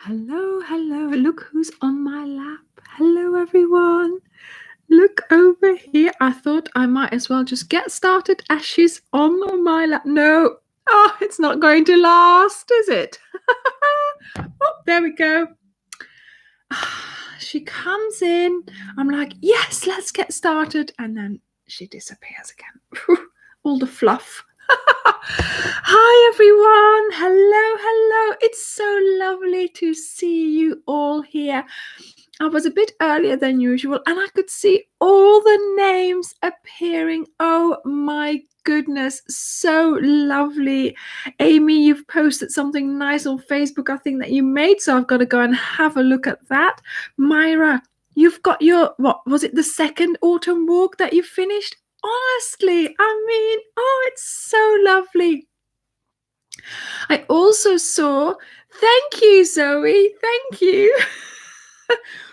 Hello, hello. Look who's on my lap. Hello, everyone. Look over here. I thought I might as well just get started as she's on my lap. No. Oh, it's not going to last, is it? Oh, there we go. She comes in. I'm like, yes, let's get started. And then she disappears again. All the fluff. Hi, everyone. Hello, hello. It's so lovely to see you all here. I was a bit earlier than usual and I could see all the names appearing. Oh my goodness, so lovely. Amy, you've posted something nice on Facebook, I think, that you made, so I've got to go and have a look at that. Myra, you've got your, what was it, the second autumn walk that you finished? Honestly, I mean, oh, it's so lovely. I also saw, thank you, Zoe, thank you.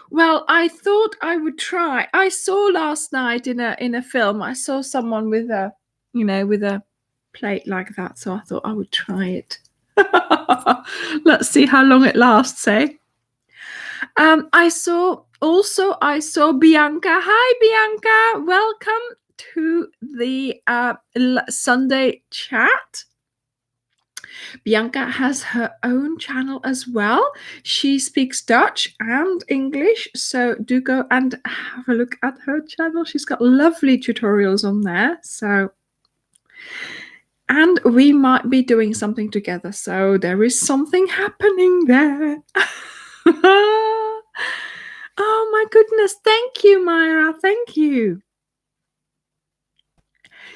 Well, I thought I would try. I saw last night in a film, I saw someone with a, with a plate like that, so I thought I would try it. Let's see how long it lasts, eh? I saw Bianca. Hi, Bianca. Welcome to the Sunday chat. Bianca has her own channel as well. She speaks Dutch and English, so do go and have a look at her channel. She's got lovely tutorials on there. And we might be doing something together, so there is something happening there. Oh my goodness, thank you, Myra, thank you.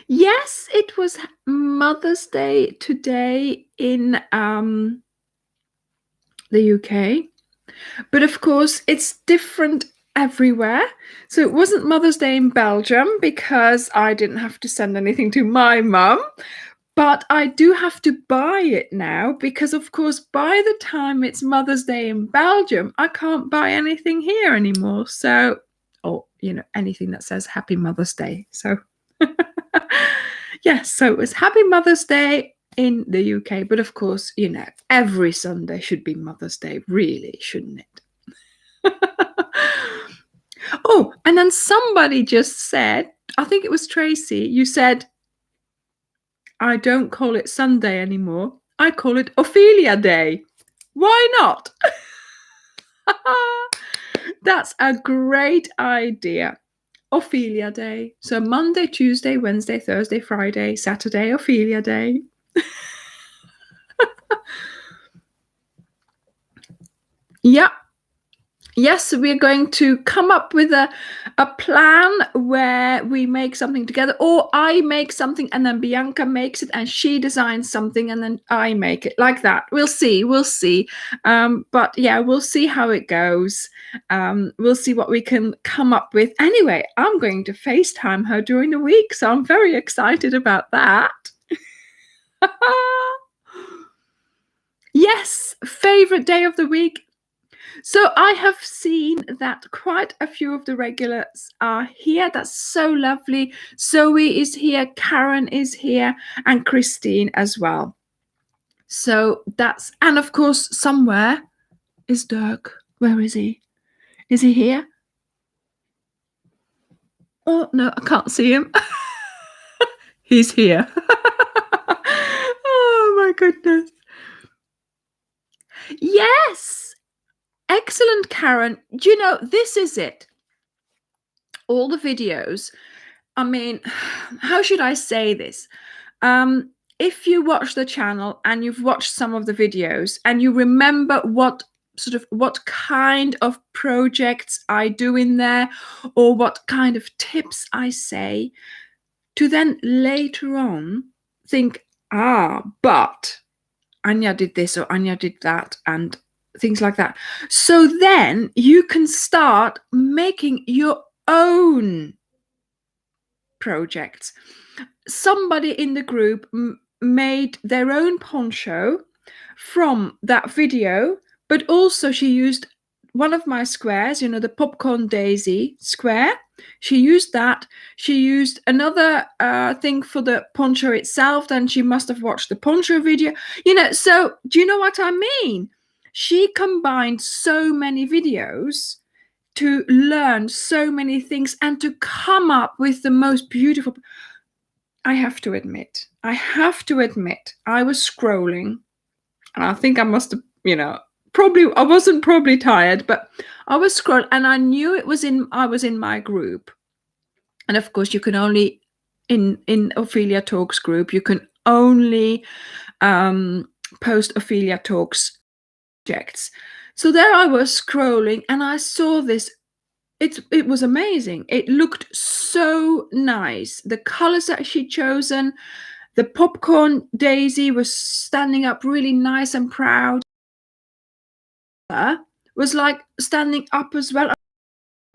Yes, it was Mother's Day today in the UK, but of course it's different everywhere. So it wasn't Mother's Day in Belgium because I didn't have to send anything to my mum, but I do have to buy it now because, of course, by the time it's Mother's Day in Belgium, I can't buy anything here anymore. So, or, anything that says Happy Mother's Day. So yes, so it was Happy Mother's Day in the UK, but of course, every Sunday should be Mother's Day, really, shouldn't it? Oh, and then somebody just said, I think it was Tracy, you said, I don't call it Sunday anymore. I call it Ophelia Day. Why not? That's a great idea. Ophelia Day. So Monday, Tuesday, Wednesday, Thursday, Friday, Saturday, Ophelia Day. Yeah. Yes, we're going to come up with a plan where we make something together, or I make something and then Bianca makes it and she designs something and then I make it, like that. We'll see. But yeah, we'll see how it goes. We'll see what we can come up with. Anyway, I'm going to FaceTime her during the week, so I'm very excited about that. Yes, favorite day of the week. So I have seen that quite a few of the regulars are here. That's so lovely. Zoe is here, Karen is here, and Christine as well. So and of course, somewhere is Dirk. Where is he? Is he here? Oh, no, I can't see him. He's here. Oh, my goodness. Yes. Excellent, Karen. This is it. All the videos. I mean, how should I say this? If you watch the channel and you've watched some of the videos and you remember what kind of projects I do in there or what kind of tips I say, to then later on think, but Anja did this or Anja did that and things like that. So then you can start making your own projects. Somebody in the group made their own poncho from that video, but also she used one of my squares, the popcorn daisy square. She used that. She used another thing for the poncho itself. Then she must have watched the poncho video. So do you know what I mean? she combined so many videos to learn so many things and to come up with the most beautiful. I have to admit, I was scrolling, and I think I must have, I wasn't probably tired, but I was scrolling, and I knew I was in my group. And of course, you can only, in Ophelia Talks group, you can only post Ophelia Talks projects. So there I was scrolling, and I saw this. It was amazing. It looked so nice. The colors that she'd chosen, the popcorn daisy was standing up really nice and proud. Was like standing up as well.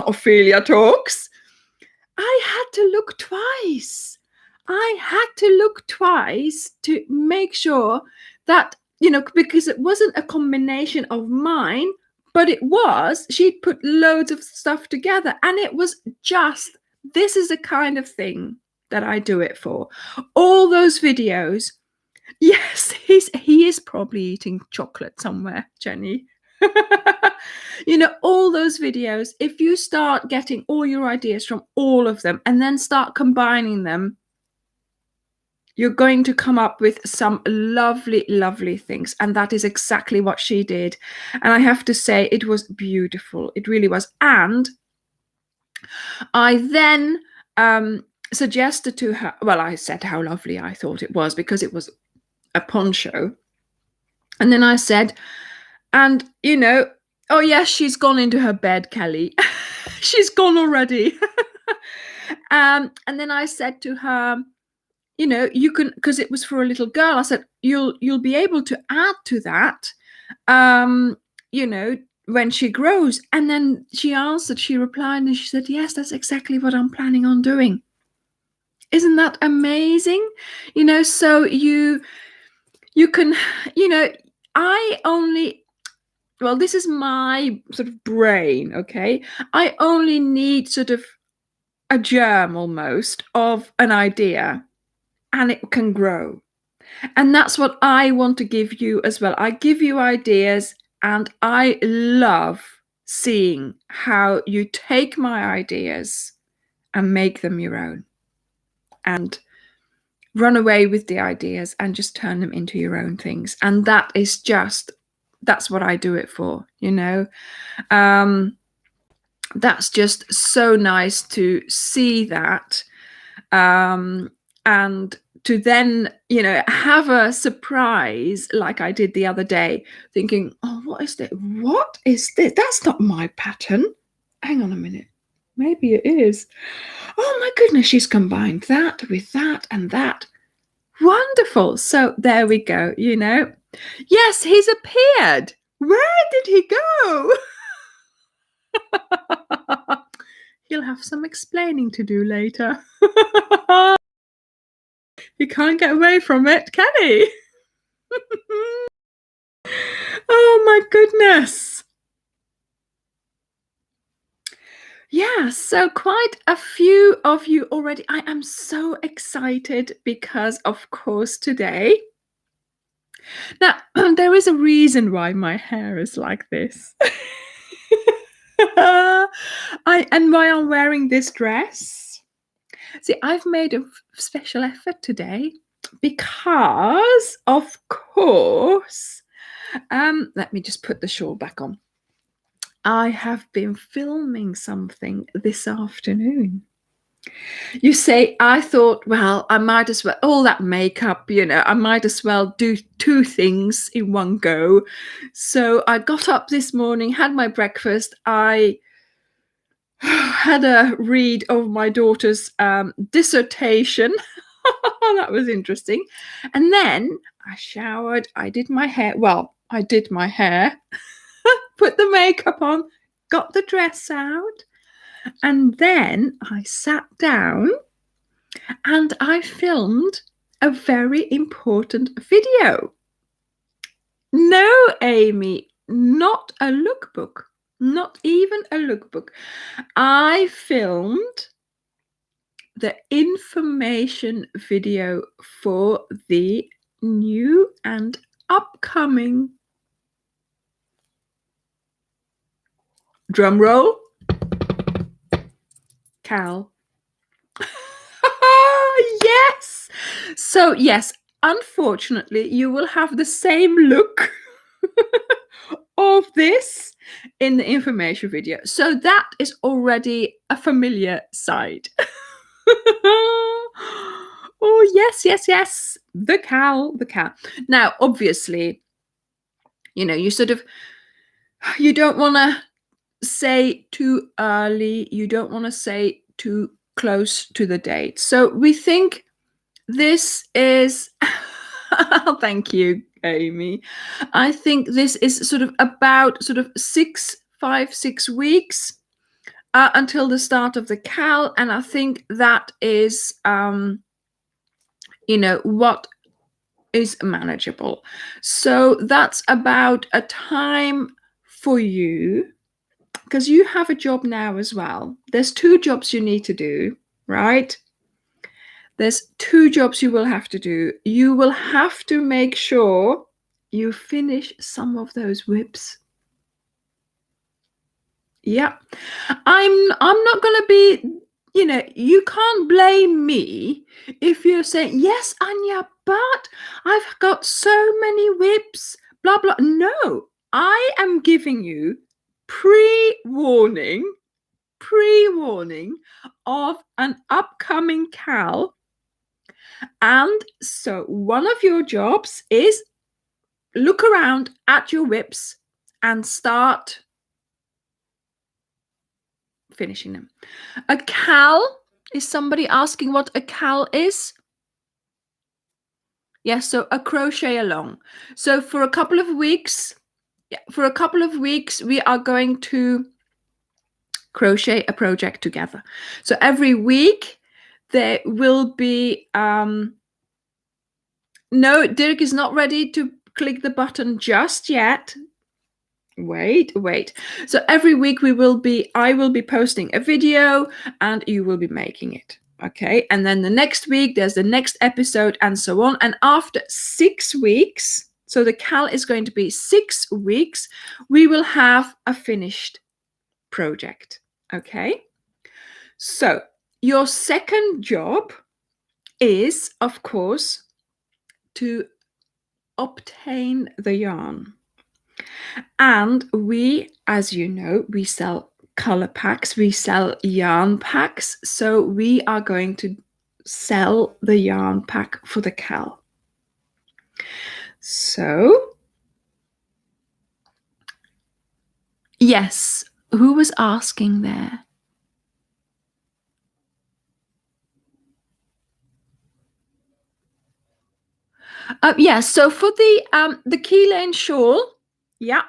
Ophelia Talks. I had to look twice. To make sure that, because it wasn't a combination of mine, but she'd put loads of stuff together, and it was just, this is the kind of thing that I do it for. All those videos. Yes, he is probably eating chocolate somewhere, Jenny. All those videos, if you start getting all your ideas from all of them and then start combining them, you're going to come up with some lovely, lovely things. And that is exactly what she did. And I have to say, it was beautiful. It really was. And I then suggested to her, well, I said how lovely I thought it was, because it was a poncho. And then I said, and, oh yes, she's gone into her bed, Kelly. She's gone already. And then I said to her, you can, because it was for a little girl, I said, you'll be able to add to that, when she grows. And then she replied, and she said, yes, that's exactly what I'm planning on doing. Isn't that amazing? So you can, this is my sort of brain, okay? I only need sort of a germ almost of an idea, and it can grow. And that's what I want to give you as well. I give you ideas, and I love seeing how you take my ideas and make them your own, and run away with the ideas and just turn them into your own things. And that's what I do it for, that's just so nice to see that, and to then, have a surprise like I did the other day, thinking, oh, what is this? That's not my pattern. Hang on a minute. Maybe it is. Oh my goodness, she's combined that with that and that. Wonderful. So there we go, Yes, he's appeared. Where did he go? He'll have some explaining to do later. You can't get away from it, can he? Oh my goodness. Yeah, so quite a few of you already. I am so excited because, of course, today. Now, there is a reason why my hair is like this. And why I'm wearing this dress. See, I've made a special effort today because, of course, let me just put the shawl back on. I have been filming something this afternoon. You say, I thought, well, I might as well, all that makeup, I might as well do two things in one go. So I got up this morning, had my breakfast. I had a read of my daughter's dissertation. That was interesting. And then I showered. I did my hair. Well, I did my hair, put the makeup on, got the dress out. And then I sat down and I filmed a very important video. No, Amy, not a lookbook. Not even a lookbook. I filmed the information video for the new and upcoming Drum roll. Cal. Yes. So yes, unfortunately, you will have the same look of this in the information video. So that is already a familiar sight. Oh, yes, yes, yes. The cow, the cow. Now, obviously, you know, you don't want to say too early. You don't want to say too close to the date. So we think this is, thank you, Amy. I think this is sort of about 6 weeks until the start of the cal. And I think that is, what is manageable. So that's about a time for you, because you have a job now as well. There's 2 jobs you need to do, right? There's 2 jobs you will have to do. You will have to make sure you finish some of those whips. Yeah. I'm not going to be, you can't blame me if you're saying, yes, Anja, but I've got so many whips, blah, blah. No, I am giving you pre-warning of an upcoming cal. And so one of your jobs is look around at your whips and start finishing them. A cal, is somebody asking what a cal is? Yes, so a crochet-along. So for a couple of weeks, we are going to crochet a project together. So every week there will be no, Dirk is not ready to click the button just yet. Wait. So every week I will be posting a video and you will be making it. Okay. And then the next week, there's the next episode and so on. And after 6 weeks, so the cal is going to be 6 weeks, we will have a finished project. Okay. So your second job is, of course, to obtain the yarn. And we, as you know, we sell color packs, we sell yarn packs. So we are going to sell the yarn pack for the cal. So, yes, who was asking there? Yes, so for the key lane shawl, yeah.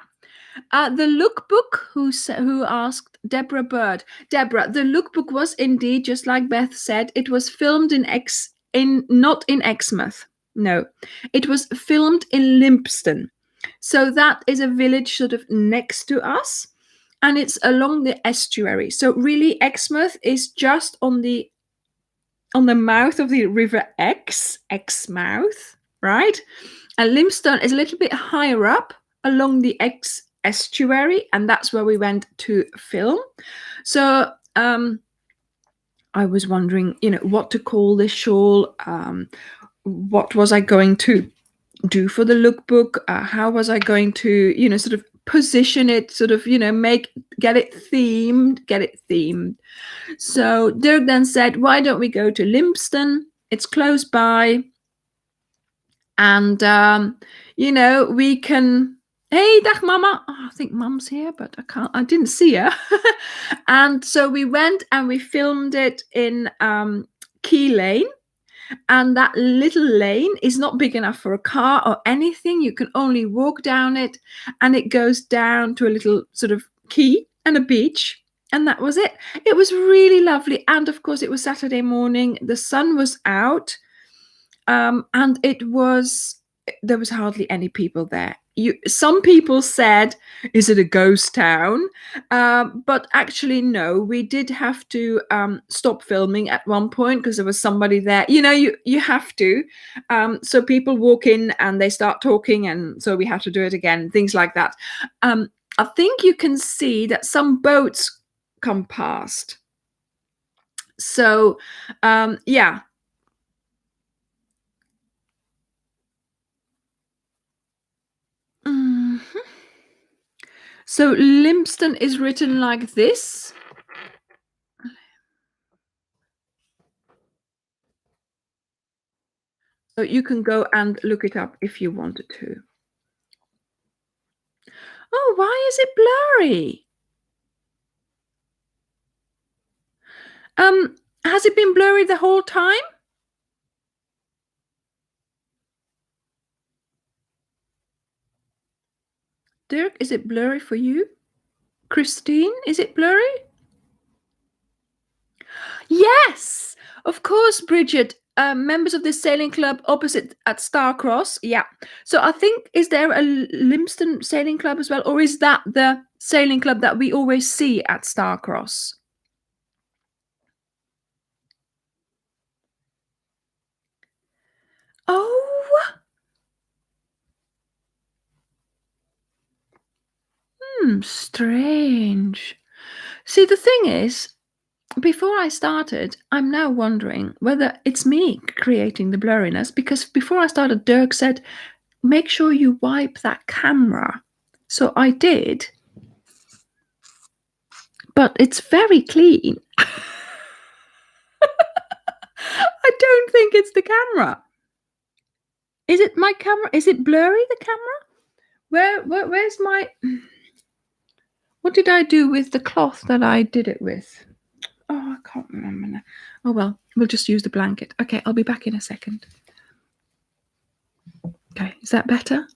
The lookbook, who asked? Deborah Bird. Deborah, the lookbook was indeed, just like Beth said, it was filmed not in Exmouth. No, it was filmed in Lympston. So that is a village sort of next to us, and it's along the estuary. So really, Exmouth is just on the mouth of the River Exmouth, right? And Lympston is a little bit higher up along the estuary, and that's where we went to film. So I was wondering, what to call this shawl. What was I going to do for the lookbook? How was I going to, sort of position it, sort of, get it themed. So Dirk then said, why don't we go to Lympston? It's close by. And, we can, hey, dag mama. Oh, I think mum's here, but I didn't see her. And so we went and we filmed it in Key Lane. And that little lane is not big enough for a car or anything. You can only walk down it, and it goes down to a little sort of quay and a beach. And that was it. It was really lovely. And of course, it was Saturday morning. The sun was out. And there was hardly any people there. Some people said, is it a ghost town? But actually, no, we did have to stop filming at one point because there was somebody there. You have to. So people walk in and they start talking, and so we have to do it again, things like that. I think you can see that some boats come past. So, yeah. Mhm. So Limpston is written like this. So you can go and look it up if you wanted to. Oh, why is it blurry? Has it been blurry the whole time? Dirk, is it blurry for you? Christine, is it blurry? Yes, of course, Bridget. Members of the sailing club opposite at Starcross. Yeah. So I think, is there a Limpston sailing club as well? Or is that the sailing club that we always see at Starcross? Oh. Strange. See, the thing is, before I started, I'm now wondering whether it's me creating the blurriness, because before I started, Dirk said, make sure you wipe that camera. So I did, but it's very clean. I don't think it's the camera. Is it my camera? Is it blurry, the camera? Where's my... What did I do with the cloth that I did it with? Oh, I can't remember now. Oh, well, we'll just use the blanket. Okay, I'll be back in a second. Okay, is that better?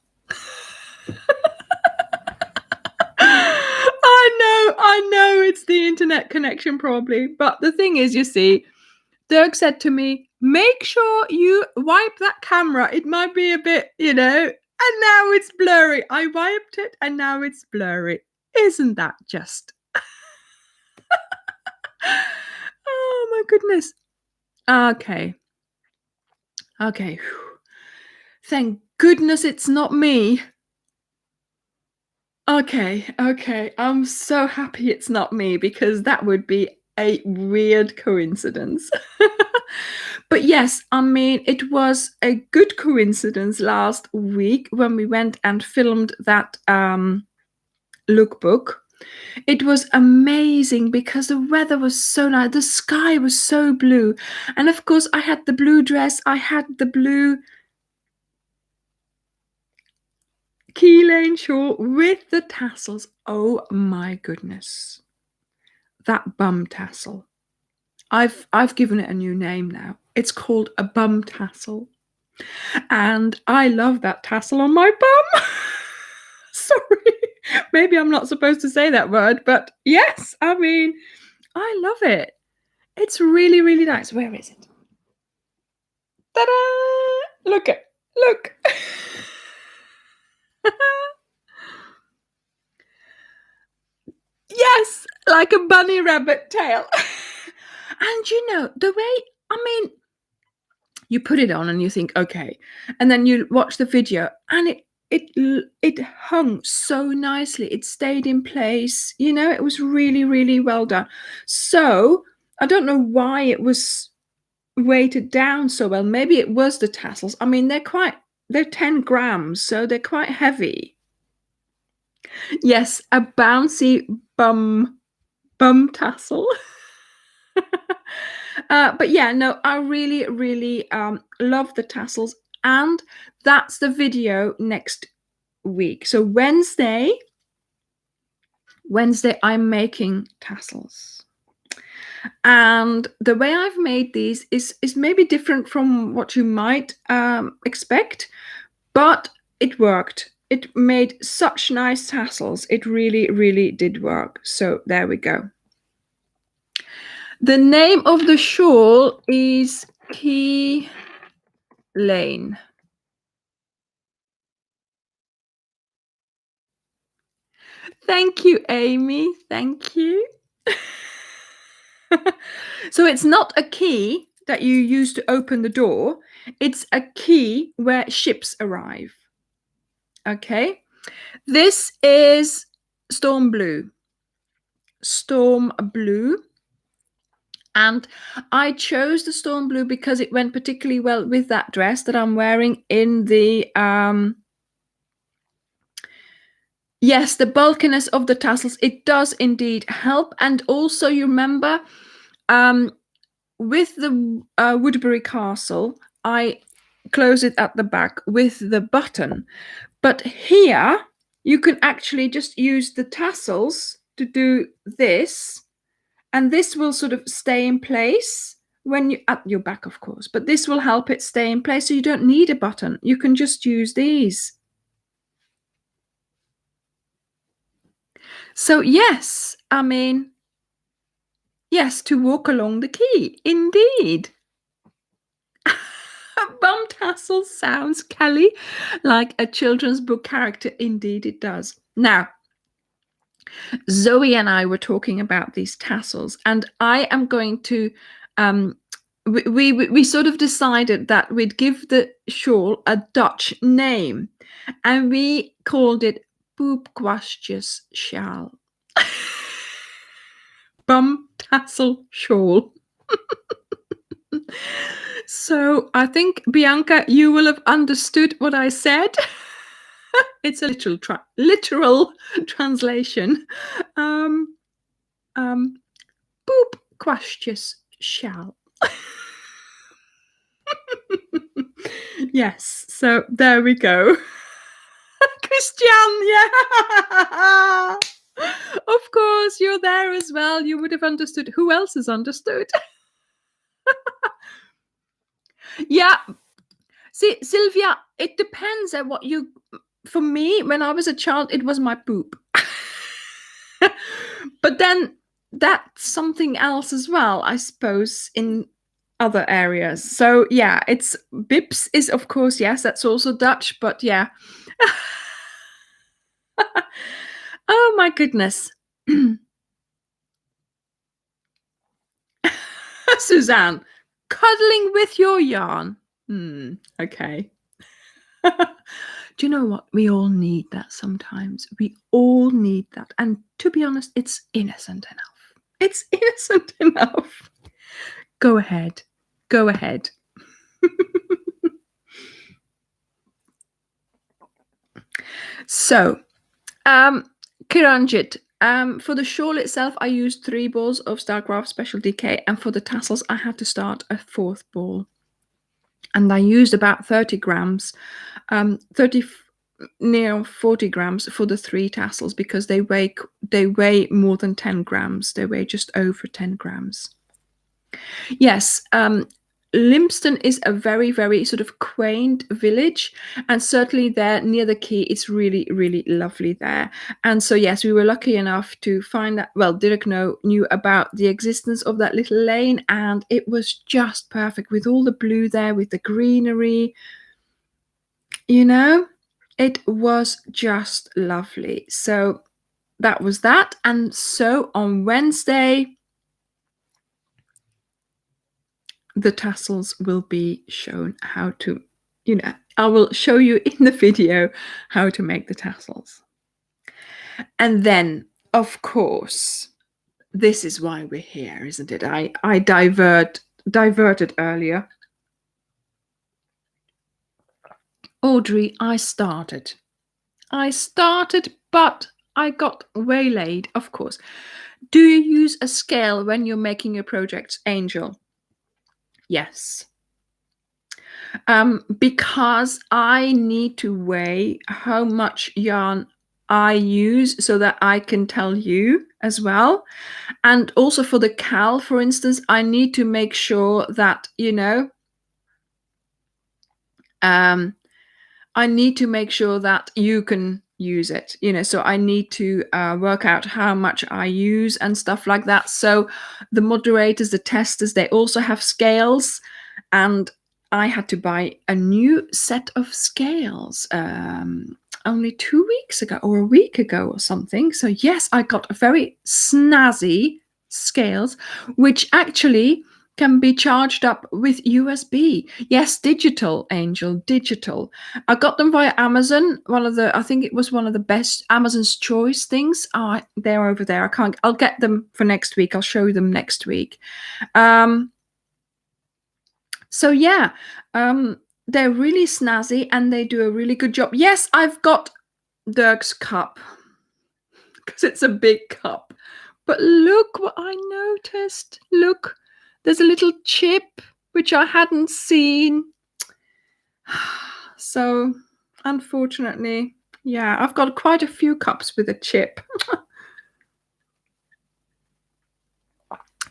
I know it's the internet connection probably. But the thing is, you see, Dirk said to me, make sure you wipe that camera. It might be a bit, and now it's blurry. I wiped it and now it's blurry. Isn't that just... Oh my goodness. Okay. Thank goodness it's not me. Okay. I'm so happy it's not me, because that would be a weird coincidence. But yes, I mean, it was a good coincidence last week when we went and filmed that lookbook. It was amazing because the weather was so nice. The sky was so blue. And of course, I had the blue dress. I had the blue key lane shawl with the tassels. Oh my goodness. That bum tassel. I've given it a new name now. It's called a bum tassel. And I love that tassel on my bum. Sorry. Maybe I'm not supposed to say that word, but yes, I mean, I love it. It's really, really nice. Where is it? Ta-da! Look. Yes, like a bunny rabbit tail. And the way, I mean, you put it on and you think, okay, and then you watch the video and it hung so nicely. It stayed in place. It was really, really well done. So I don't know why it was weighted down so well. Maybe it was the tassels. I mean, they're 10 grams, so they're quite heavy. Yes, a bouncy bum tassel. But yeah, no, I really, really love the tassels, and that's the video next week. So Wednesday, I'm making tassels, and the way I've made these is maybe different from what you might expect, but it worked. It made such nice tassels. It really, really did work. So there we go. The name of the shawl is Key Lane. Thank you, Amy. Thank you. So it's not a key that you use to open the door. It's a key where ships arrive. Okay. This is Storm Blue. Storm Blue. And I chose the Storm Blue because it went particularly well with that dress that I'm wearing in the yes, the bulkiness of the tassels. It does indeed help. And also, you remember with the Woodbury Castle, I close it at the back with the button. But here, you can actually just use the tassels to do this. And this will sort of stay in place when you at your back, of course. But this will help it stay in place, so you don't need a button. You can just use these. So yes, I mean, yes, to walk along the quay, indeed. Bum tassel sounds, Kelly, like a children's book character. Indeed, it does. Now, Zoe and I were talking about these tassels, and I am going to. We sort of decided that we'd give the shawl a Dutch name, and we called it Poepkwastjes Sjaal. Bum tassel shawl. So I think, Bianca, you will have understood what I said. It's a literal translation. Poepkwastjes Sjaal. Yes, so there we go. Christian, yeah. Of course, you're there as well. You would have understood. Who else has understood? Yeah. See, Sylvia, it depends on what you... For me, when I was a child, it was my poop. But then that's something else as well, I suppose, in other areas. So yeah, it's Bips is, of course, yes, that's also Dutch, but yeah. Oh my goodness. Suzanne, cuddling with your yarn. Okay. Do you know what? We all need that sometimes. We all need that. And to be honest, it's innocent enough. It's innocent enough. Go ahead. Go ahead. So, Kiranjit, for the shawl itself, I used 3 balls of Starcraft Special DK, and for the tassels, I had to start a 4th ball. And I used about 30 grams, near 40 grams for the 3 tassels, because they weigh more than 10 grams. They weigh just over 10 grams. Yes, Lympston is a very, very sort of quaint village, and certainly there near the quay, it's really, really lovely there. And so yes, we were lucky enough to find that. Well, Dirk knew about the existence of that little lane, and it was just perfect with all the blue there, with the greenery. You know, it was just lovely. So that was that. And so on Wednesday, the tassels will be shown how to, I will show you in the video how to make the tassels. And then, of course, this is why we're here, isn't it? I diverted earlier. Audrey, I started, but I got waylaid, of course. Do you use a scale when you're making your projects, Angel? Yes. Because I need to weigh how much yarn I use so that I can tell you as well. And also for the cal, for instance, I need to make sure that, I need to make sure that you can use it, so I need to work out how much I use and stuff like that. So the moderators, the testers, they also have scales, and I had to buy a new set of scales only 2 weeks ago or a week ago or something. So yes, I got very snazzy scales, which actually can be charged up with USB. Yes, digital, Angel, digital. I got them via Amazon. I think it was one of the best Amazon's Choice things. Oh, they're over there. I'll get them for next week. I'll show them next week. So yeah, they're really snazzy and they do a really good job. Yes, I've got Dirk's cup because it's a big cup. But look what I noticed. Look, there's a little chip which I hadn't seen. So unfortunately, yeah, I've got quite a few cups with a chip.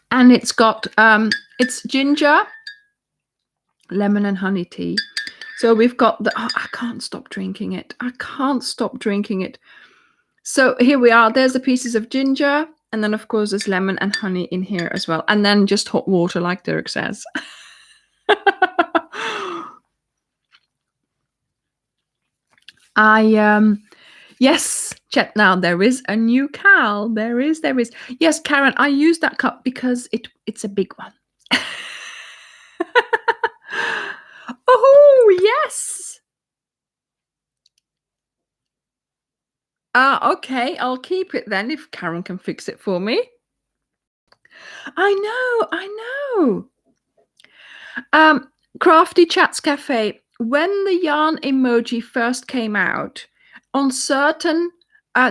And it's got it's ginger, lemon and honey tea. So we've got I can't stop drinking it. I can't stop drinking it. So here we are. There's the pieces of ginger. And then, of course, there's lemon and honey in here as well. And then just hot water, like Dirk says. Yes, Chet, now there is a new Cal. There is. Yes, Karen, I use that cup because it's a big one. Oh, yes. Okay, I'll keep it then if Karen can fix it for me. I know. Crafty Chats Cafe. When the yarn emoji first came out, on certain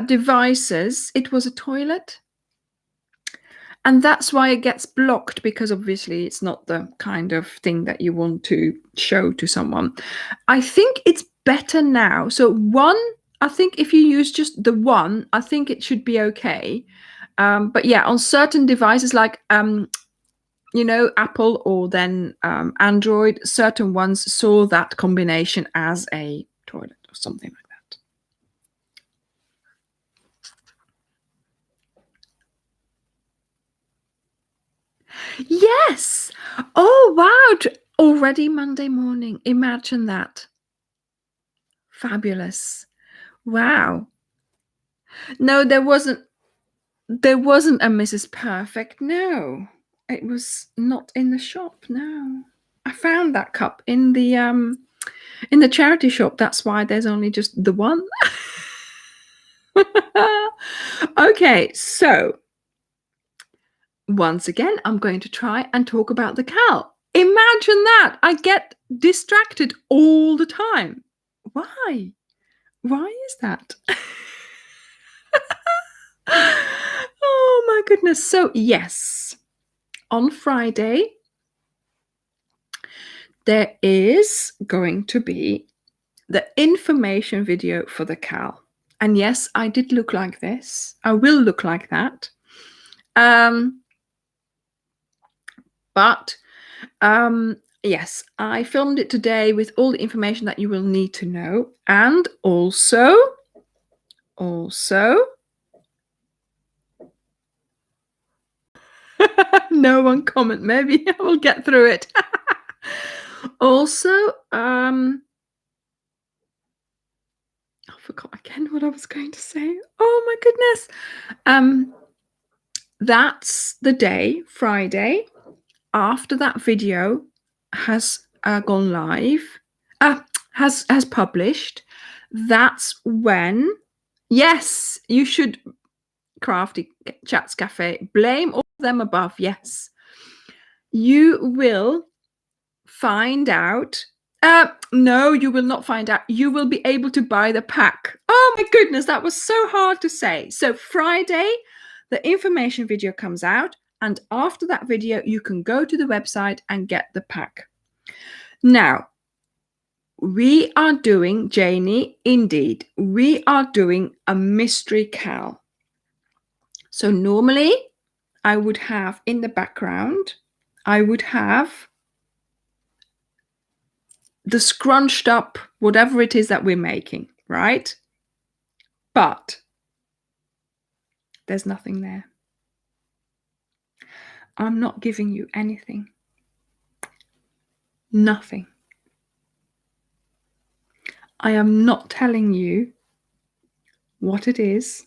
devices, it was a toilet. And that's why it gets blocked, because obviously it's not the kind of thing that you want to show to someone. I think it's better now. So I think if you use just the one, I think it should be okay. But yeah, on certain devices like Apple or then Android, certain ones saw that combination as a toilet or something like that. Yes. Oh, wow. Already Monday morning. Imagine that. Fabulous. Wow. No, there wasn't a Mrs. Perfect. No, it was not in the shop. No, I found that cup in the charity shop. That's why there's only just the one. Okay, so once again, I'm going to try and talk about the Cal. Imagine that. I get distracted all the time. Why? Why is that? Oh my goodness. So yes, on Friday, there is going to be the information video for the Cal. And yes, I did look like this. I will look like that. But yes, I filmed it today with all the information that you will need to know. And also, no one comment. Maybe I will get through it. Also, I forgot again what I was going to say. Oh my goodness. That's the day, Friday, after that video has gone live, has published. That's when, yes, you should, Crafty Chats Cafe, blame all of them above. Yes, you will find out. No, you will not find out. You will be able to buy the pack. Oh my goodness, that was so hard to say. So Friday, the information video comes out, and after that video, you can go to the website and get the pack. Now, we are doing, Janie, indeed, we are doing a mystery Cal. So normally, I would have in the background, I would have the scrunched up, whatever it is that we're making, right? But there's nothing there. I'm not giving you anything. Nothing. I am not telling you what it is.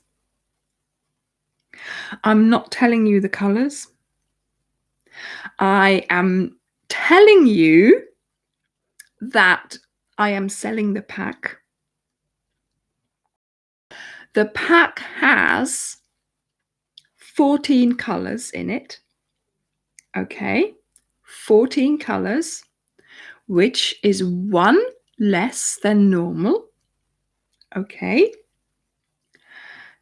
I'm not telling you the colors. I am telling you that I am selling the pack. The pack has 14 colors in it. Okay, 14 colors, which is one less than normal. Okay.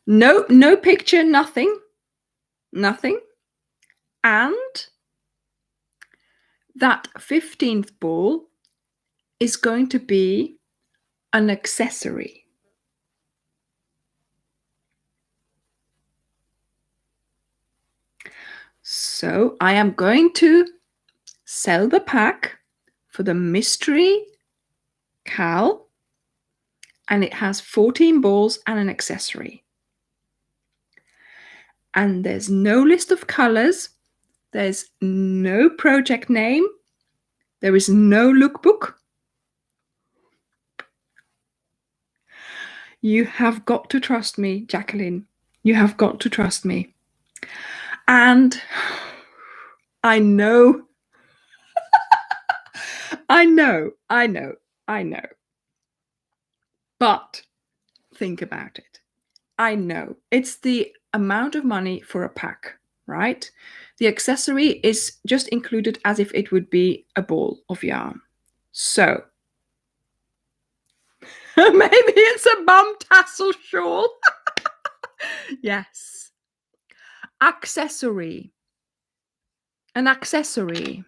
No picture, nothing. And that 15th ball is going to be an accessory. So I am going to sell the pack for the mystery cal, and it has 14 balls and an accessory. And there's no list of colors. There's no project name. There is no lookbook. You have got to trust me, Jacqueline. You have got to trust me. And I know. I know. But think about it. I know. It's the amount of money for a pack, right? The accessory is just included as if it would be a ball of yarn. So maybe it's a bum tassel shawl. Yes. Accessory. An accessory.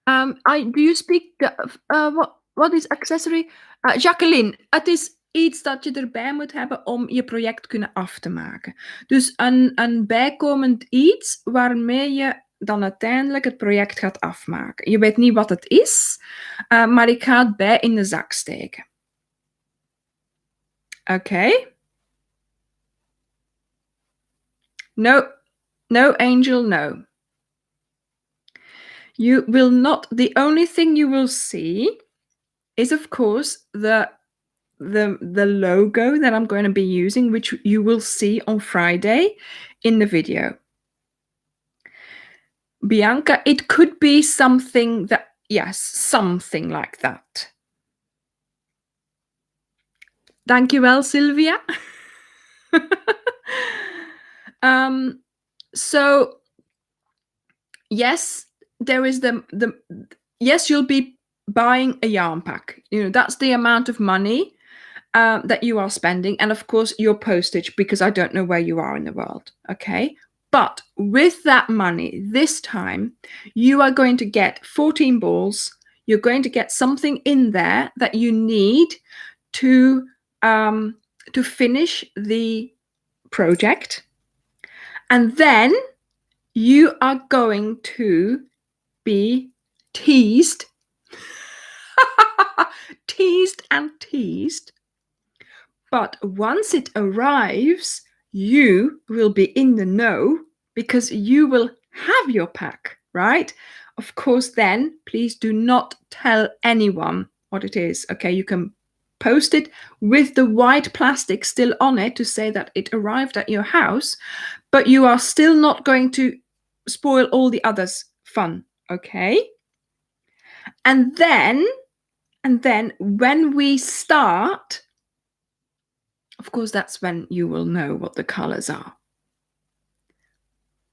Do you speak what is accessory? Jacqueline, het is iets dat je erbij moet hebben om je project kunnen af te maken. Dus een bijkomend iets waarmee je dan uiteindelijk het project gaat afmaken. Je weet niet wat het is, maar ik ga het bij in de zak steken. Oké? No, Angel, no. You will not. The only thing you will see is, of course, the logo that I'm going to be using, which you will see on Friday in the video. Bianca, it could be something that, yes, something like that. Dankjewel, Sylvia. So yes, there is yes, you'll be buying a yarn pack. You know, that's the amount of money that you are spending, and of course your postage, because I don't know where you are in the world. Okay, but with that money this time, you are going to get 14 balls. You're going to get something in there that you need to finish the project, and then you are going to be teased teased. But once it arrives, you will be in the know because you will have your pack, right? Of course, then please do not tell anyone what it is. Okay, you can post it with the white plastic still on it to say that it arrived at your house, but you are still not going to spoil all the others' fun. Okay? And then when we start, of course, that's when you will know what the colors are.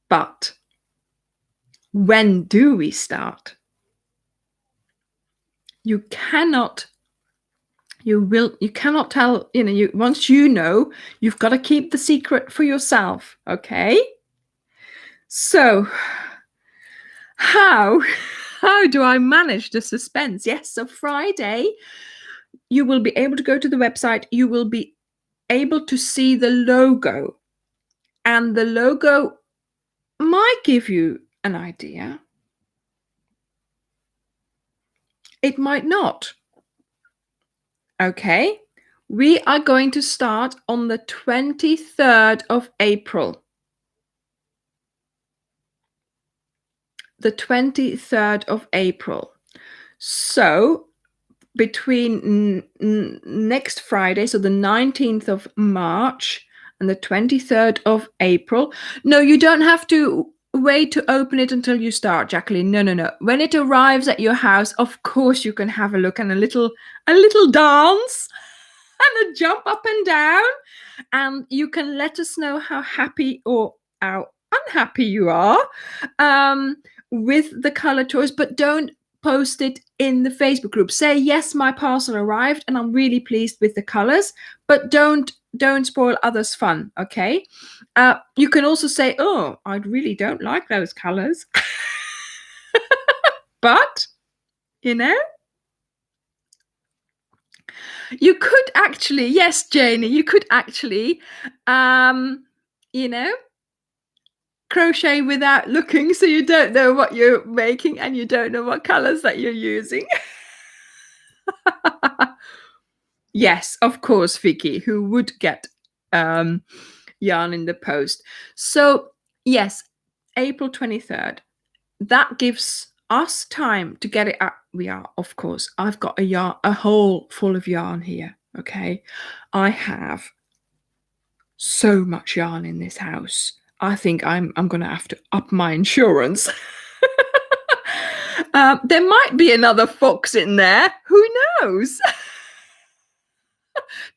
But when do we start? You cannot tell, once you know, you've got to keep the secret for yourself, okay? So how do I manage the suspense? Yes, so Friday, you will be able to go to the website. You will be able to see the logo. And the logo might give you an idea. It might not. Okay, we are going to start on the 23rd of April. The 23rd of April. So between next Friday, so the 19th of March, and the 23rd of April. No, you don't have to wait to open it until you start, Jacqueline. No. When it arrives at your house, of course you can have a look and a little dance and a jump up and down, and you can let us know how happy or how unhappy you are with the color choice, but don't post it in the Facebook group. Say, yes, my parcel arrived and I'm really pleased with the colors, but don't spoil others' fun, okay? You can also say, oh, I really don't like those colors. But, you know, you could actually, yes, Janie, you could actually, you know, crochet without looking, so you don't know what you're making and you don't know what colors that you're using. Yes, of course, Vicky, who would get yarn in the post. So yes, April 23rd, that gives us time to get it out. We are, of course, I've got a hole full of yarn here. Okay, I have so much yarn in this house. I think I'm gonna have to up my insurance. There might be another fox in there. Who knows?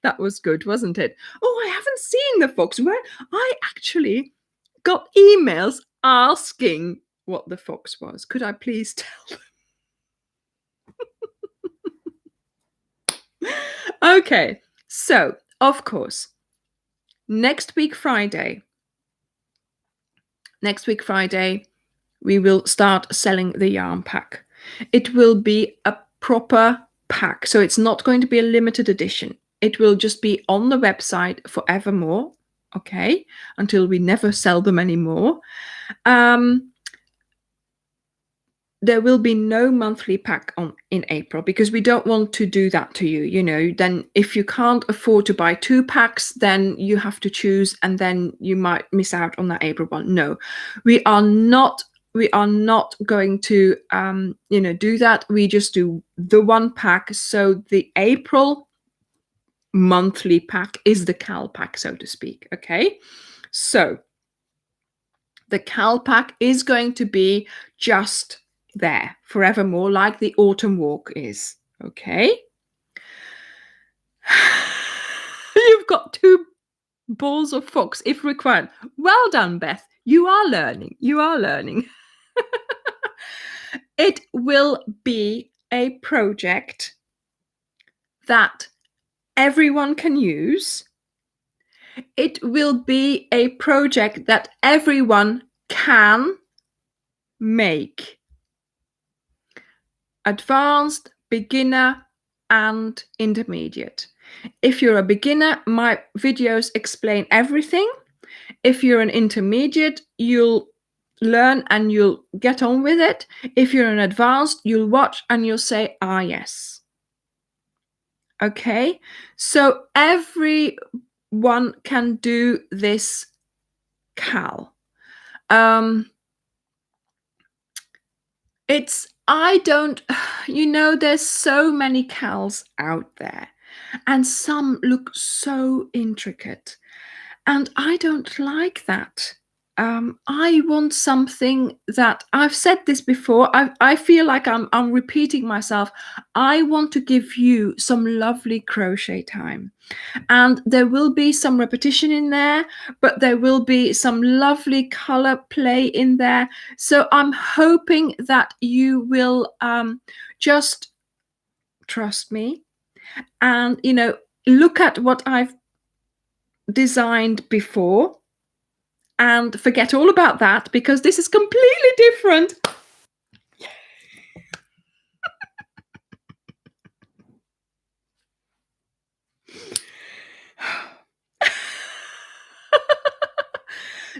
That was good, wasn't it? Oh, I haven't seen the fox. Where I actually got emails asking what the fox was. Could I please tell them? Okay, so of course, next week Friday, we will start selling the yarn pack. It will be a proper pack, so it's not going to be a limited edition. It will just be on the website forevermore, okay, until we never sell them anymore. There will be no monthly pack in April, because we don't want to do that to you. You know, then if you can't afford to buy 2 packs, then you have to choose, and then you might miss out on that April one. No, we are not going to do that. We just do the 1 pack. So the April monthly pack is the Cal pack, so to speak. Okay, so the Cal pack is going to be just there forevermore, like the autumn walk is. Okay. You've got 2 balls of fox if required. Well done, Beth. You are learning. It will be a project that everyone can use. It will be a project that everyone can make. Advanced, beginner, and intermediate. If you're a beginner, my videos explain everything. If you're an intermediate, you'll learn and you'll get on with it. If you're an advanced, you'll watch and you'll say, ah, yes. Okay, so everyone can do this Cal. There's so many Cals out there, and some look so intricate, and I don't like that. I want something that, I've said this before, I feel like I'm repeating myself. I want to give you some lovely crochet time, and there will be some repetition in there, but there will be some lovely color play in there. So I'm hoping that you will just trust me and look at what I've designed before and forget all about that, because this is completely different.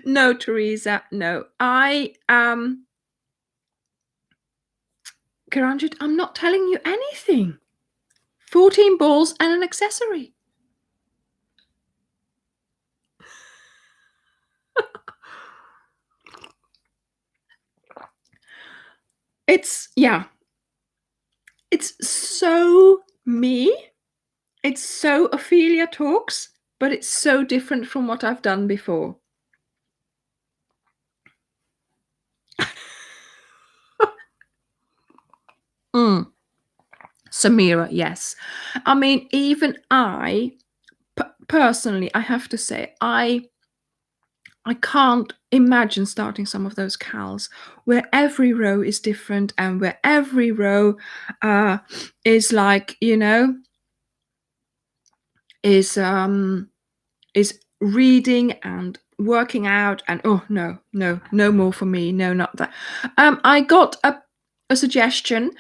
No, Teresa, no. Karanjit, I'm not telling you anything. 14 balls and an accessory. It's so me. It's so Ophelia Talks. but it's so different from what I've done before. Samira, yes. I mean, even I, personally, I have to say, I can't imagine starting some of those cals where every row is different and where every row is like, is reading and working out, and oh no more for me. No, not that. I got a suggestion.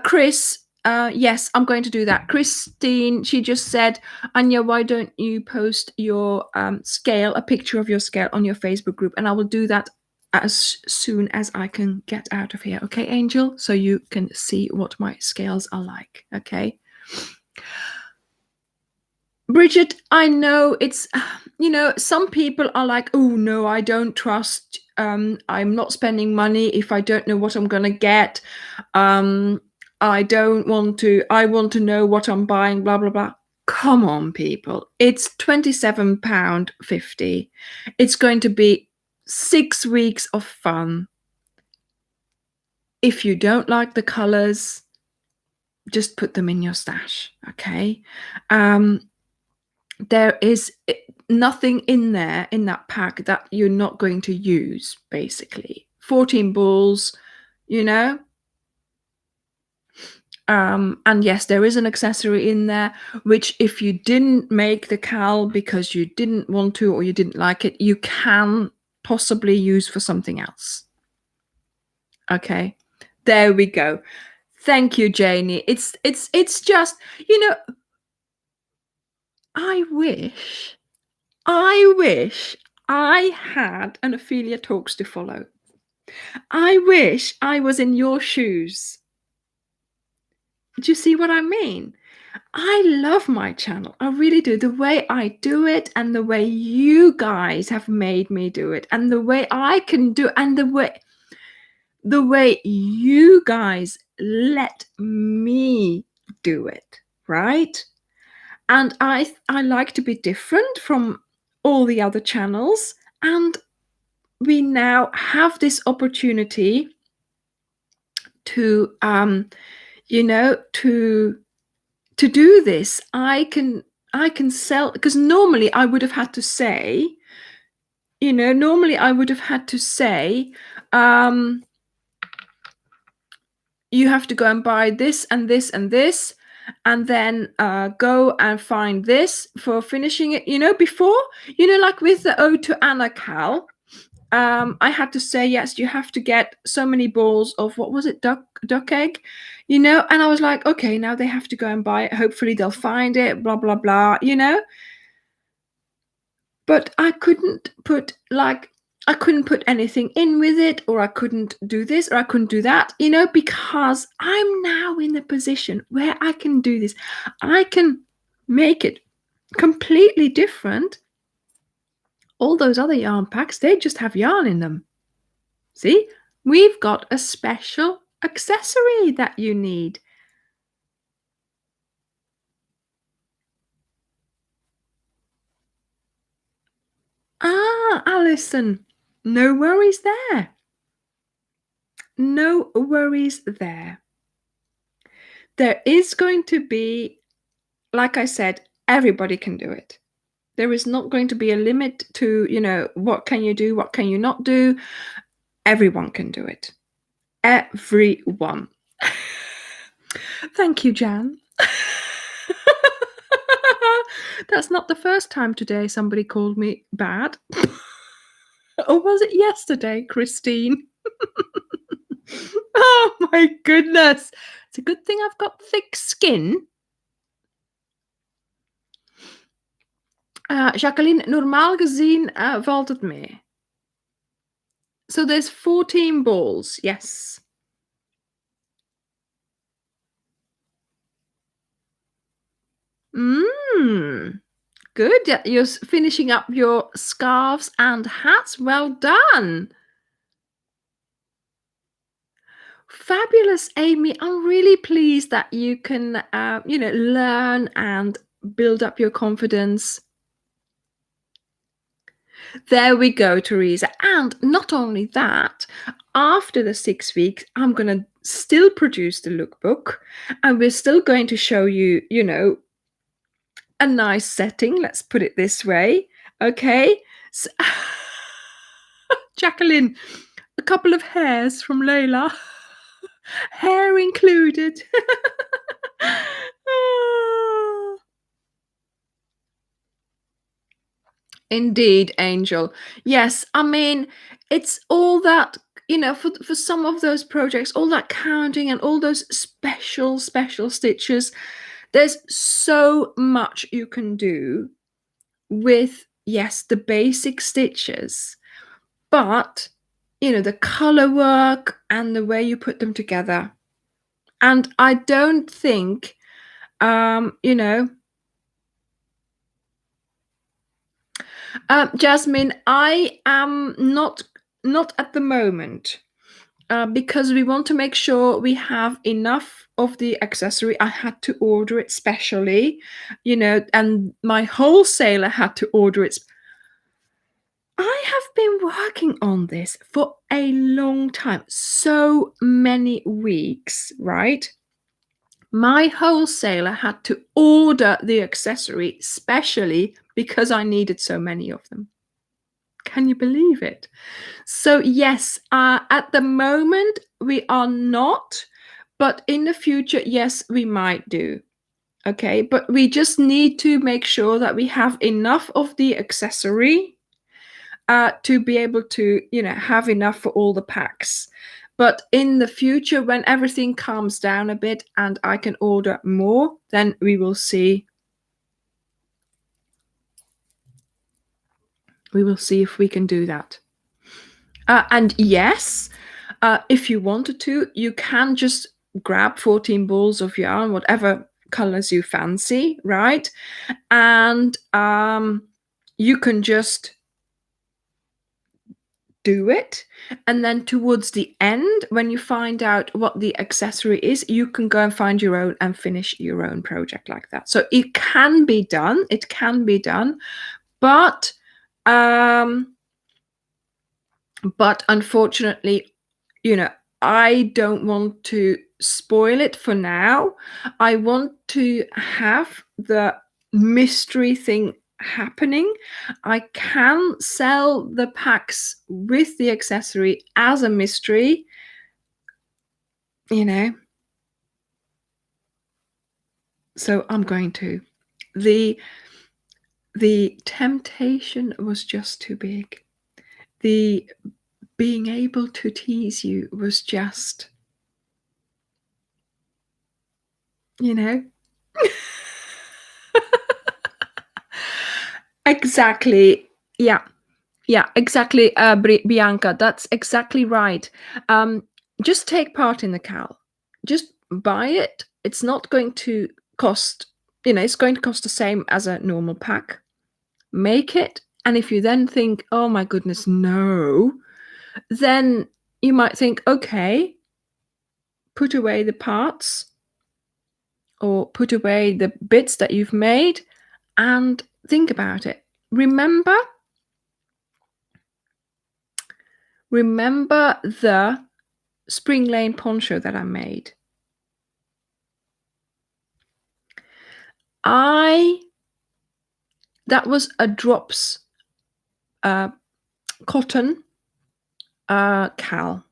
Chris, yes, I'm going to do that. Christine, she just said, Anja, why don't you post your scale, a picture of your scale on your Facebook group, and I will do that as soon as I can get out of here. Okay, Angel? So you can see what my scales are like. Okay. Bridget, I know it's, some people are like, oh no, I don't trust, I'm not spending money if I don't know what I'm going to get. I want to know what I'm buying, blah, blah, blah. Come on, people. It's £27.50. It's going to be 6 weeks of fun. If you don't like the colors, just put them in your stash, okay? There is nothing in there in that pack that you're not going to use, basically. 14 balls, and yes, there is an accessory in there, which if you didn't make the cal because you didn't want to or you didn't like it, you can possibly use for something else. Okay, there we go. Thank you, Janie. It's just, I wish I had an Ophelia Talks to follow. I wish I was in your shoes. Do you see what I mean? I love my channel. I really do. The way I do it and the way you guys have made me do it and the way I can do and the way you guys let me do it, right? And I like to be different from all the other channels, and we now have this opportunity to to do this. I can sell, because normally I would have had to say, you have to go and buy this and this and this, and then go and find this for finishing it, before, like with the Ode to Anna cal, I had to say, yes, you have to get so many balls of, what was it, duck egg, and I was like, okay, now they have to go and buy it, hopefully they'll find it, blah blah blah, but I couldn't put anything in with it, or I couldn't do this, or I couldn't do that, because I'm now in the position where I can do this. I can make it completely different. All those other yarn packs, they just have yarn in them. See, we've got a special accessory that you need. Ah, Alison, no worries there. No worries there. There is going to be, like I said, everybody can do it. There is not going to be a limit to, what can you do, what can you not do. Everyone can do it. Everyone. Thank you, Jan. That's not the first time today somebody called me bad. Or was it yesterday, Christine? Oh my goodness. It's a good thing I've got thick skin. Jacqueline, normaal gezien valt het mee. So there's 14 balls, yes. Good. You're finishing up your scarves and hats. Well done. Fabulous, Amy. I'm really pleased that you can, learn and build up your confidence There we go, Teresa. And not only that, after the 6 weeks, I'm going to still produce the lookbook, and we're still going to show you, a nice setting. Let's put it this way. Okay. So, Jacqueline, a couple of hairs from Layla. Hair included. Indeed, Angel. Yes, I mean, it's all that, for some of those projects, all that counting and all those special stitches, there's so much you can do with, yes, the basic stitches, but, the color work and the way you put them together. And I don't think, Jasmine, I am not at the moment, because we want to make sure we have enough of the accessory. I had to order it specially, and my wholesaler had to order it. I have been working on this for a long time, so many weeks, right? My wholesaler had to order the accessory specially because I needed so many of them. Can you believe it? So yes, at the moment we are not, but in the future, yes, we might do. Okay, but we just need to make sure that we have enough of the accessory to be able to, have enough for all the packs. But in the future, when everything calms down a bit and I can order more, then we will see. We will see if we can do that. And yes, if you wanted to, you can just grab 14 balls of yarn, whatever colors you fancy, right? And you can just do it, and then towards the end, when you find out what the accessory is, you can go and find your own and finish your own project like that. So it can be done, but unfortunately, I don't want to spoil it for now. I want to have the mystery thing happening. I can sell the packs with the accessory as a mystery, so I'm going to. The temptation was just too big. The being able to tease you was just, Exactly. Yeah, exactly, Bianca. That's exactly right. Just take part in the CAL. Just buy it. It's not going to cost, it's going to cost the same as a normal pack. Make it. And if you then think, oh my goodness, no, then you might think, okay, put away the parts or put away the bits that you've made and think about it. Remember the Spring Lane poncho that I made. That was a drops cotton CAL,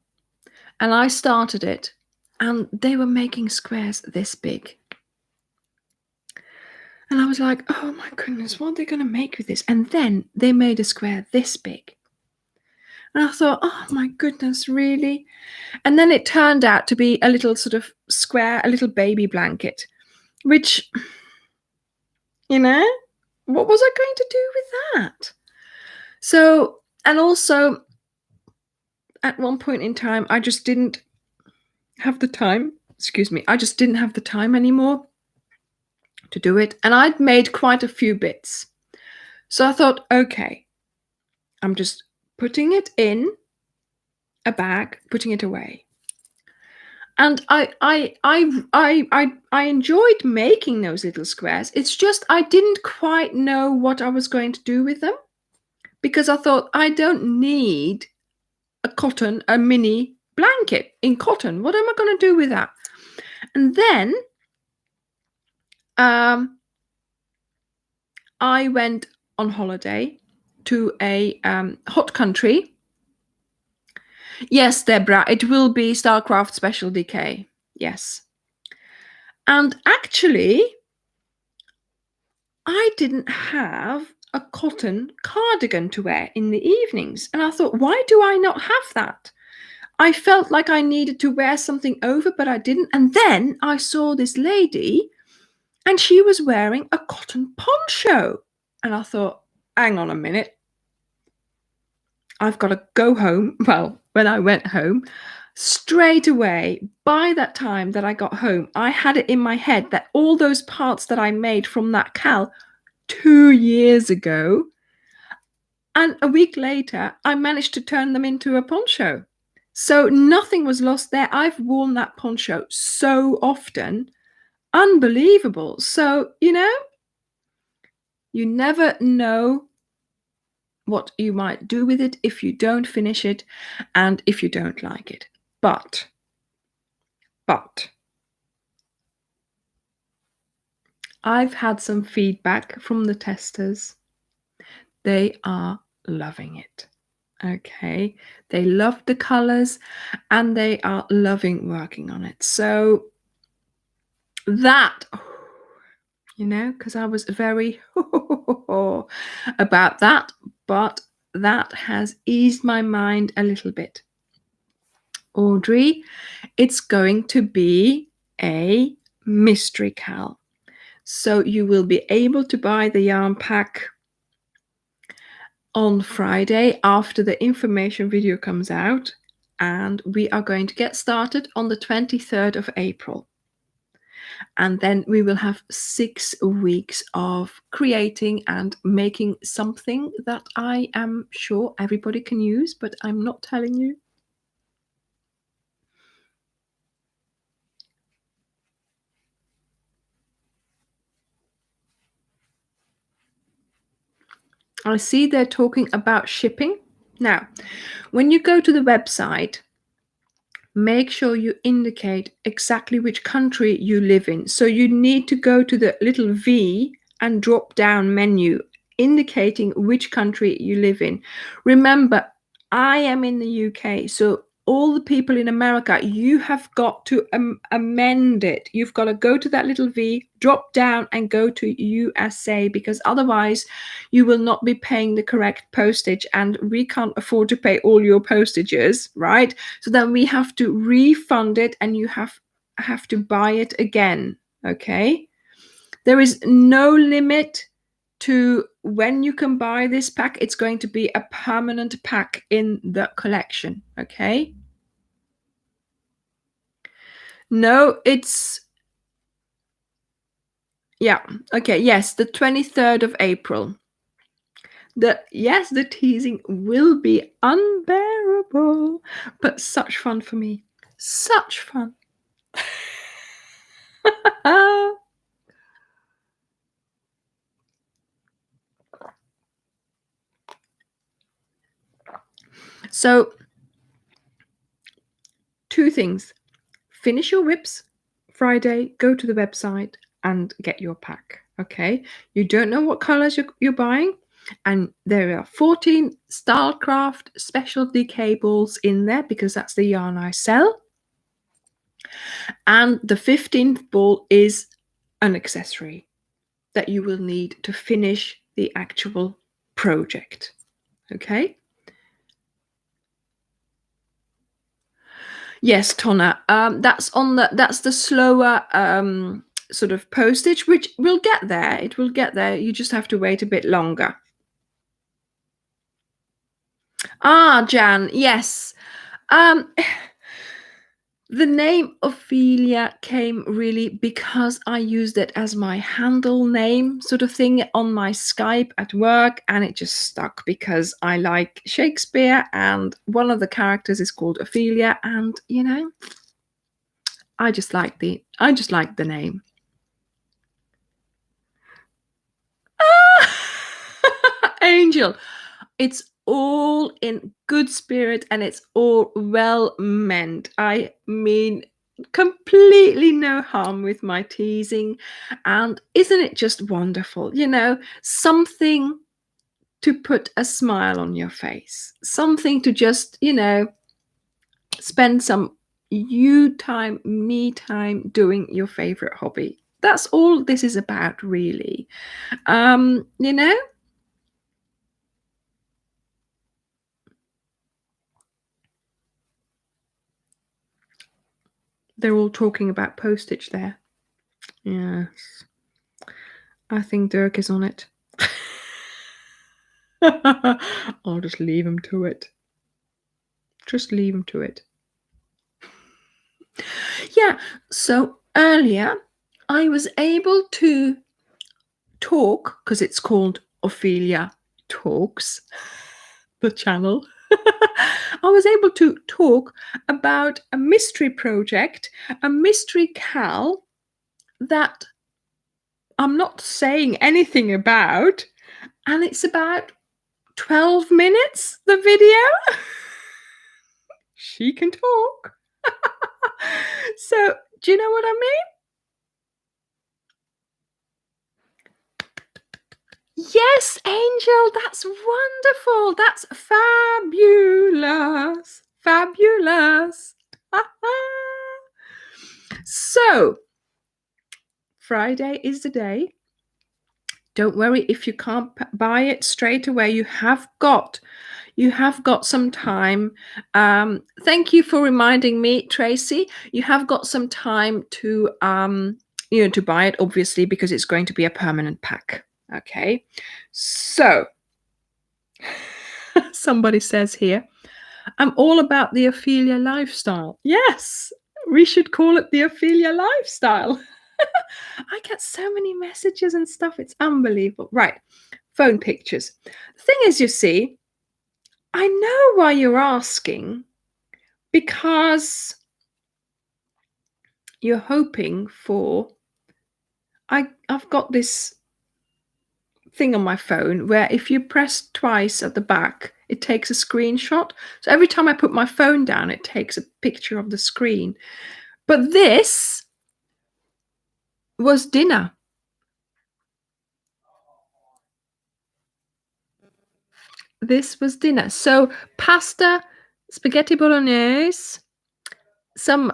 and I started it, and they were making squares this big. And I was like, oh my goodness, what are they going to make with this? And then they made a square this big. And I thought, oh my goodness, really? And then it turned out to be a little sort of square, a little baby blanket, which, what was I going to do with that? So, and also at one point in time, I just didn't have the time. I just didn't have the time anymore to do it. And I'd made quite a few bits. So I thought, okay, I'm just putting it in a bag, putting it away. And I enjoyed making those little squares. It's just I didn't quite know what I was going to do with them, because I thought I don't need a mini blanket in cotton. What am I going to do with that? And then I went on holiday to a hot country. Yes, Deborah, it will be Starcraft Special DK. Yes. And actually, I didn't have a cotton cardigan to wear in the evenings. And I thought, why do I not have that? I felt like I needed to wear something over, but I didn't. And then I saw this lady and she was wearing a cotton poncho. And I thought, hang on a minute. I've got to go home. Well, when I went home, straight away, by that time that I got home, I had it in my head that all those parts that I made from that cal 2 years ago, and a week later, I managed to turn them into a poncho. So nothing was lost there. I've worn that poncho so often. Unbelievable. So, you never know what you might do with it if you don't finish it and if you don't like it. But I've had some feedback from the testers. They are loving it. Okay, they love the colors and they are loving working on it. So that, because I was very about that, but that has eased my mind a little bit. Audrey, it's going to be a mystery cal. So you will be able to buy the yarn pack on Friday after the information video comes out, and we are going to get started on the 23rd of April. And then we will have 6 weeks of creating and making something that I am sure everybody can use, but I'm not telling you. I see they're talking about shipping. Now, when you go to the website, make sure you indicate exactly which country you live in. So you need to go to the little V and drop down menu indicating which country you live in. Remember, I am in the UK, so all the people in America, you have got to amend it. You've got to go to that little V, drop down and go to USA, because otherwise you will not be paying the correct postage, and we can't afford to pay all your postages, right? So then we have to refund it and you have to buy it again, okay? There is no limit to when you can buy this pack. It's going to be a permanent pack in the collection, okay? No, it's okay, yes, the 23rd of April. The teasing will be unbearable, but such fun for me. Such fun. So, 2 things. Finish your whips Friday, go to the website and get your pack, okay? You don't know what colors you're buying, and there are 14 Starcraft special DK balls in there because that's the yarn I sell. And the 15th ball is an accessory that you will need to finish the actual project, okay? Yes, Tonna, that's the slower sort of postage, which will get there. It will get there. You just have to wait a bit longer. Jan, yes. The name Ophelia came really because I used it as my handle name sort of thing on my Skype at work, and it just stuck because I like Shakespeare and one of the characters is called Ophelia, and I just like the name. Angel, It's all in good spirit and it's all well meant. I mean, completely no harm with my teasing. And isn't it just wonderful? Something to put a smile on your face, something to just, spend some you time, me time doing your favorite hobby. That's all this is about, really. You know, they're all talking about postage there. Yes. I think Dirk is on it. I'll just leave him to it. Just leave him to it. Yeah, so earlier I was able to talk, because it's called Ophelia Talks, the channel. I was able to talk about a mystery project, a mystery cal that I'm not saying anything about, and it's about 12 minutes, the video. She can talk. So, do you know what I mean? Yes, Angel, that's wonderful. That's fabulous. Fabulous. So, Friday is the day. Don't worry if you can't buy it straight away. You have got some time. Thank you for reminding me, Tracy. You have got some time to to buy it, obviously, because it's going to be a permanent pack. Okay, so somebody says here, I'm all about the Ophelia lifestyle. Yes, we should call it the Ophelia lifestyle. I get so many messages and stuff. It's unbelievable. Right. Phone pictures. The thing is, you see, I know why you're asking, because you're hoping for. I've got this thing on my phone where if you press twice at the back, it takes a screenshot. So every time I put my phone down, it takes a picture of the screen. But this was dinner. This was dinner. So pasta, spaghetti bolognese, some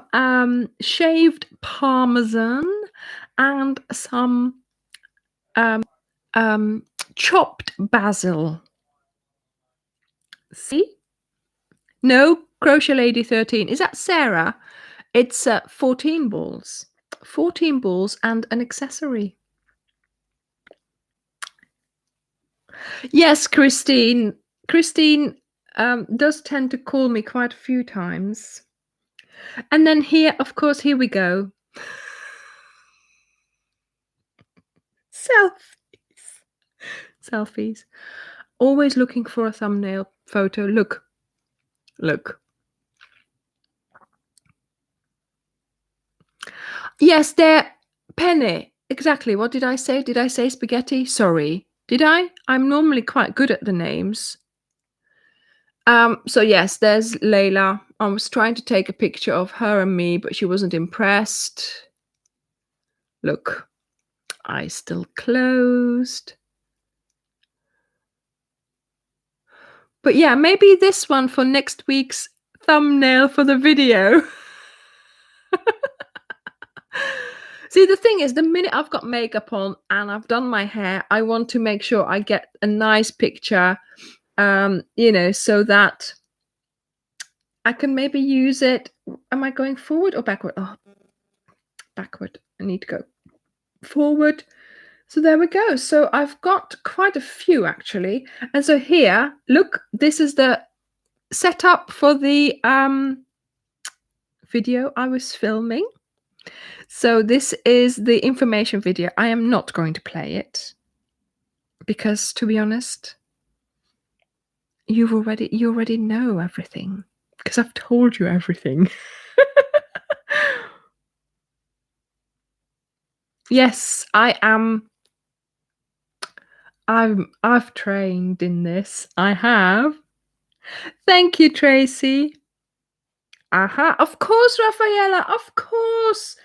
shaved parmesan, and some chopped basil. See? No, Crochet Lady 13. Is that Sarah? It's 14 balls. 14 balls and an accessory. Yes, Christine. Christine does tend to call me quite a few times. And then here, of course, here we go. Selfies. Always looking for a thumbnail photo. Look. Yes, they're penne. Exactly. What did I say? Did I say spaghetti? Sorry. Did I? I'm normally quite good at the names. So yes, there's Layla. I was trying to take a picture of her and me, but she wasn't impressed. Look, eyes still closed. But yeah, maybe this one for next week's thumbnail for the video. See, the thing is, the minute I've got makeup on and I've done my hair, I want to make sure I get a nice picture, so that I can maybe use it. Am I going forward or backward? Oh, backward. I need to go forward. So there we go. So I've got quite a few, actually. And so here, look, this is the setup for the video I was filming. So this is the information video. I am not going to play it because, to be honest, you already know everything because I've told you everything. Yes, I am I've trained in this. I have. Thank you, Tracy. Aha, of course, Rafaela, of course.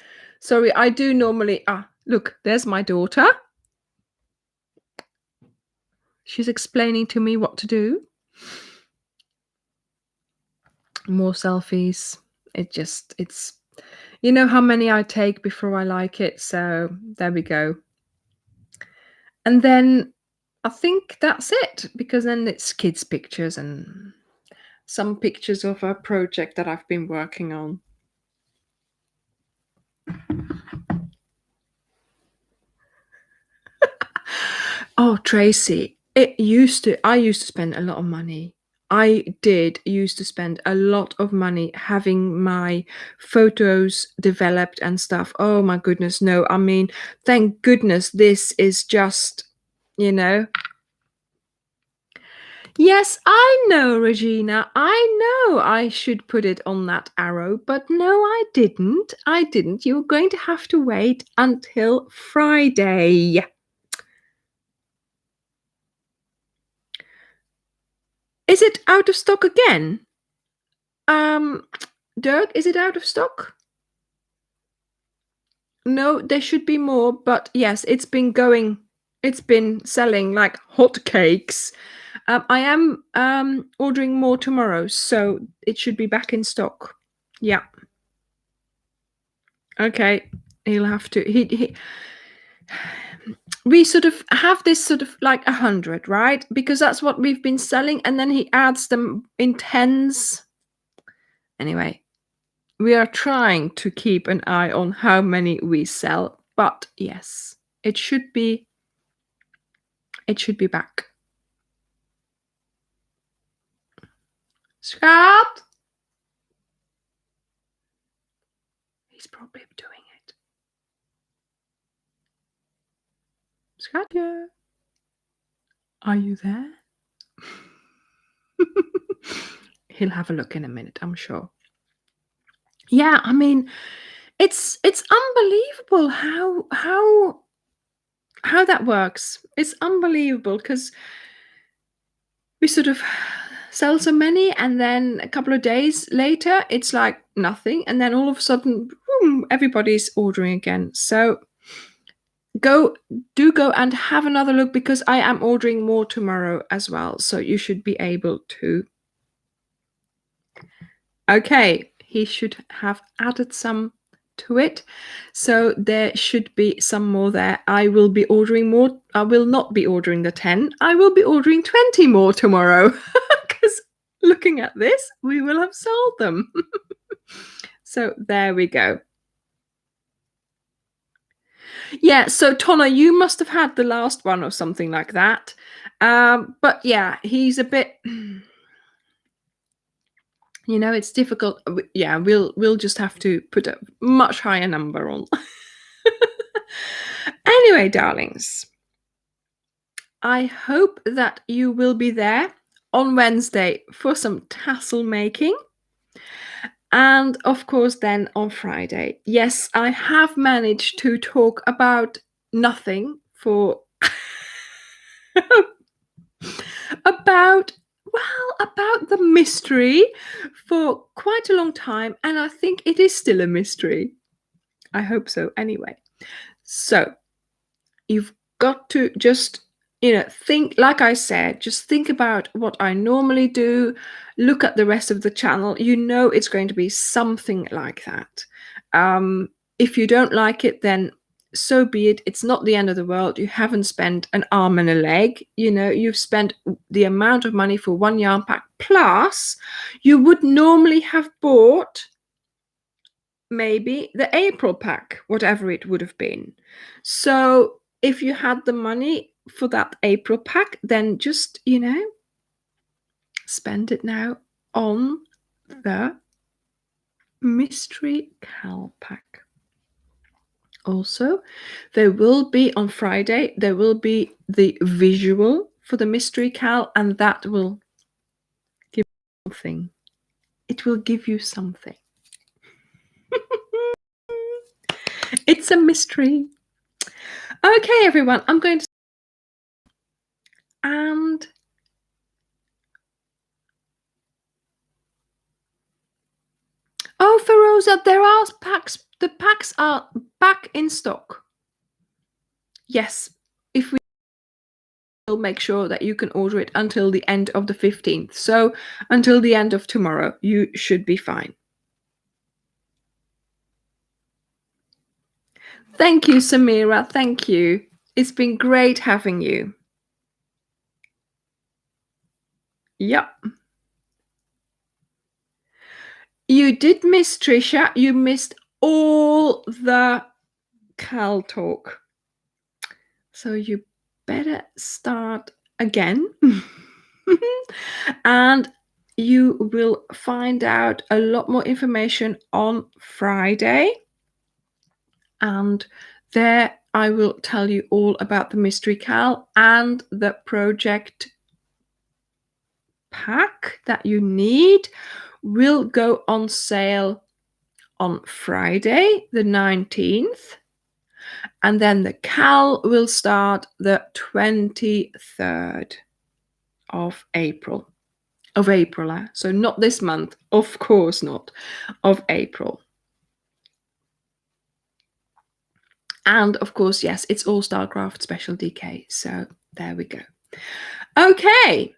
Sorry, I do normally. Look, there's my daughter. She's explaining to me what to do. More selfies. It's, you know how many I take before I like it. So there we go. And then I think that's it, because then it's kids' pictures and some pictures of a project that I've been working on. Oh, Tracy, I used to spend a lot of money. I used to spend a lot of money having my photos developed and stuff. Oh my goodness, no. I mean, thank goodness this is just, you know. Yes, I know, Regina. I know I should put it on that arrow, but no, I didn't. I didn't. You're going to have to wait until Friday. Is it out of stock again? Dirk, is it out of stock? No, there should be more, but yes, it's been selling like hotcakes. I am ordering more tomorrow, so it should be back in stock. Yeah. Okay. He'll have to we sort of have this sort of like 100, right? Because that's what we've been selling, and then he adds them in tens. Anyway, we are trying to keep an eye on how many we sell, but yes, it should be back. Scott, he's probably doing it. Scott, yeah. Are you there? He'll have a look in a minute, I'm sure. Yeah, I mean, it's unbelievable how that works. It's unbelievable, because we sort of sell so many, and then a couple of days later it's like nothing, and then all of a sudden, boom, everybody's ordering again. So go and have another look, because I am ordering more tomorrow as well, so you should be able to. Okay, he should have added some to it, so there should be some more there. I will be ordering more. I will not be ordering the 10. I will be ordering 20 more tomorrow, because looking at this, we will have sold them. So there we go. Yeah, so Tonna, you must have had the last one or something like that. But yeah, he's a bit, you know, it's difficult. Yeah, we'll just have to put a much higher number on. Anyway, darlings, I hope that you will be there on Wednesday for some tassel making. And of course, then on Friday. Yes, I have managed to talk about nothing for about the mystery for quite a long time, and I think it is still a mystery. I hope so anyway. So you've got to just, think, like I said, just think about what I normally do. Look at the rest of the channel. It's going to be something like that. If you don't like it, then so be it. It's not the end of the world. You haven't spent an arm and a leg. You've spent the amount of money for one yarn pack, plus you would normally have bought maybe the April pack, whatever it would have been. So if you had the money for that April pack, then just, spend it now on the mystery cal pack. Also, there will be on Friday, there will be the visual for the mystery cal, and that will give you something. It will give you something. It's a mystery. Okay, everyone, I'm going to Rosa, there are packs. The packs are back in stock. Yes, if we will make sure that you can order it until the end of the 15th. So until the end of tomorrow, you should be fine. Thank you, Samira. Thank you. It's been great having you. Yep. You did miss Trisha. You missed all the Cal talk. So you better start again. And you will find out a lot more information on Friday. And there I will tell you all about the mystery Cal and the project pack that you need will go on sale on Friday, the 19th. And then the Cal will start the 23rd of April. So not this month, of course not, of April. And of course, yes, it's all Starcraft Special DK. So there we go. Okay.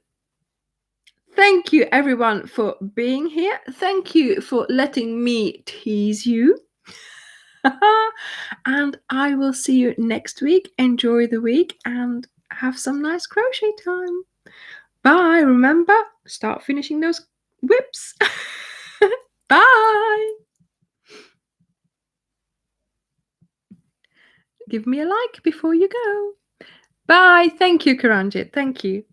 Thank you, everyone, for being here. Thank you for letting me tease you. And I will see you next week. Enjoy the week and have some nice crochet time. Bye. Remember, start finishing those whips. Bye. Give me a like before you go. Bye. Thank you, Karanjit. Thank you.